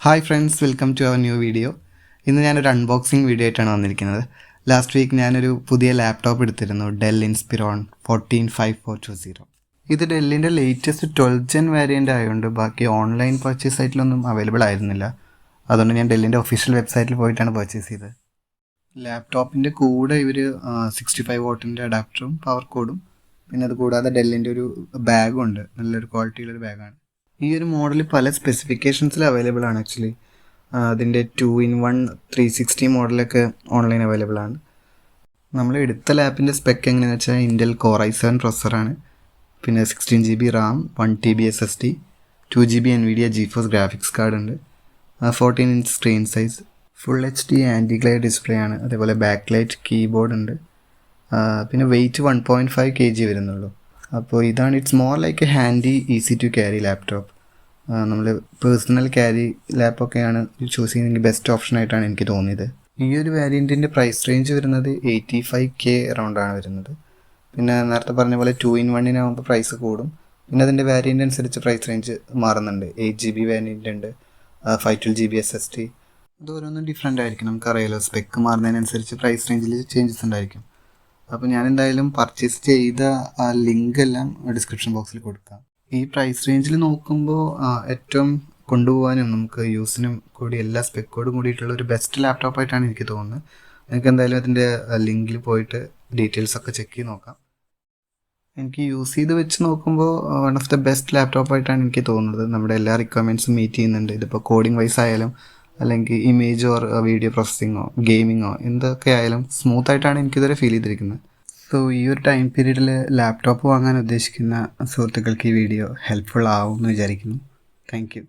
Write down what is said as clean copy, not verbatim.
Hi friends, welcome to our new video. ഇന്ന് ഞാനൊരു unboxing video ആയിട്ടാണ് വന്നിരിക്കുന്നത്. ലാസ്റ്റ് വീക്ക് ഞാനൊരു പുതിയ ലാപ്ടോപ്പ് എടുത്തിരുന്നു, ഡെൽ ഇൻസ്പിറോൺ 145420. ഇത് ഡെല്ലിൻ്റെ ലേറ്റസ്റ്റ് 12th Gen വേരിയൻ്റ് ആയതുകൊണ്ട് ബാക്കി ഓൺലൈൻ പർച്ചേസ് സൈറ്റിലൊന്നും അവൈലബിൾ ആയിരുന്നില്ല. അതുകൊണ്ട് ഞാൻ ഡെല്ലിൻ്റെ ഒഫീഷ്യൽ വെബ്സൈറ്റിൽ പോയിട്ടാണ് പർച്ചേസ് ചെയ്തത്. ലാപ്ടോപ്പിൻ്റെ കൂടെ ഇവർ 65 വാട്ടിൻ്റെ അഡാപ്റ്ററും പവർ കോഡും പിന്നെ അത് കൂടാതെ ഡെല്ലിൻ്റെ ഒരു ബാഗും ഉണ്ട്. നല്ലൊരു ക്വാളിറ്റിയുള്ളൊരു ബാഗാണ്. ഈ ഒരു മോഡൽ പല സ്പെസിഫിക്കേഷൻസിൽ അവൈലബിൾ ആണ്. ആക്ച്വലി അതിൻ്റെ 2-in-1 360 മോഡലൊക്കെ ഓൺലൈൻ അവൈലബിൾ ആണ്. നമ്മൾ എടുത്ത ലാപ്പിൻ്റെ സ്പെക്ക് എങ്ങനെയാണെന്ന് വെച്ചാൽ ഇൻറ്റൽ Core i7 പ്രൊസസ്സറാണ്, പിന്നെ 16 GB RAM, 1 TB SSD, 2 GB NVIDIA GeForce graphics card ഉണ്ട്, 14-inch screen size, full HD anti glare display ആണ്, അതേപോലെ ബാക്ക് ലൈറ്റ്, കീബോർഡ് ഉണ്ട്, പിന്നെ വെയിറ്റ് 1.5 kg വരുന്നുള്ളൂ. അപ്പോൾ ഇതാണ്, it's more like a handy easy to carry laptop. നമ്മൾ personal carry ലാപ്പൊക്കെയാണ് ചൂസ് ചെയ്യുന്നതെങ്കിൽ ബെസ്റ്റ് ഓപ്ഷൻ ആയിട്ടാണ് എനിക്ക് തോന്നിയത്. ഈ ഒരു വേരിയൻറ്റിൻ്റെ പ്രൈസ് റേഞ്ച് വരുന്നത് 85K അറൗണ്ടാണ് വരുന്നത്. പിന്നെ നേരത്തെ പറഞ്ഞ പോലെ 2-in-1 പ്രൈസ് കൂടും. പിന്നെ അതിൻ്റെ വേരിയൻ്റ് അനുസരിച്ച് പ്രൈസ് റേഞ്ച് മാറുന്നുണ്ട്. 8 GB വേരിയൻ്റ് ഉണ്ട്, 512 GB SSD. അത് ഓരോന്നും ഡിഫറെൻ്റ് ആയിരിക്കും. നമുക്കറിയാലോ, സ്പെക്ക് മാറുന്നതിനനുസരിച്ച് പ്രൈസ് റേഞ്ചിൽ ചേഞ്ചസ് ഉണ്ടായിരിക്കും. അപ്പോൾ ഞാൻ എന്തായാലും പർച്ചേസ് ചെയ്ത ആ ലിങ്ക് എല്ലാം ഡിസ്ക്രിപ്ഷൻ ബോക്സിൽ കൊടുക്കാം. ഈ പ്രൈസ് റേഞ്ചിൽ നോക്കുമ്പോൾ ഏറ്റവും കൊണ്ടുപോകാനും നമുക്ക് യൂസിനും കൂടി എല്ലാ സ്പെക്കോടും കൂടിയിട്ടുള്ള ഒരു ബെസ്റ്റ് ലാപ്ടോപ്പായിട്ടാണ് എനിക്ക് തോന്നുന്നത്. നിങ്ങൾക്ക് എന്തായാലും അതിൻ്റെ ലിങ്കിൽ പോയിട്ട് ഡീറ്റെയിൽസൊക്കെ ചെക്ക് ചെയ്ത് നോക്കാം. എനിക്ക് യൂസ് ചെയ്ത് വെച്ച് നോക്കുമ്പോൾ വൺ ഓഫ് ദ ബെസ്റ്റ് ലാപ്ടോപ്പായിട്ടാണ് എനിക്ക് തോന്നുന്നത്. നമ്മുടെ എല്ലാ റിക്വയർമെൻറ്റ്സും മീറ്റ് ചെയ്യുന്നുണ്ട്. ഇതിപ്പോൾ കോഡിംഗ് വൈസ് ആയാലും അല്ലെങ്കിൽ ഇമേജ് ഓർ വീഡിയോ പ്രോസസ്സിങ്ങോ ഗെയിമിങ്ങോ എന്തൊക്കെ ആയാലും സ്മൂത്തായിട്ടാണ് എനിക്കിതുവരെ ഫീൽ ചെയ്തിരിക്കുന്നത്. സോ ഈ ഒരു ടൈം പീരീഡിൽ ലാപ്ടോപ്പ് വാങ്ങാൻ ഉദ്ദേശിക്കുന്ന സുഹൃത്തുക്കൾക്ക് ഈ വീഡിയോ ഹെൽപ്ഫുൾ ആവും എന്ന് വിചാരിക്കുന്നു. Thank you.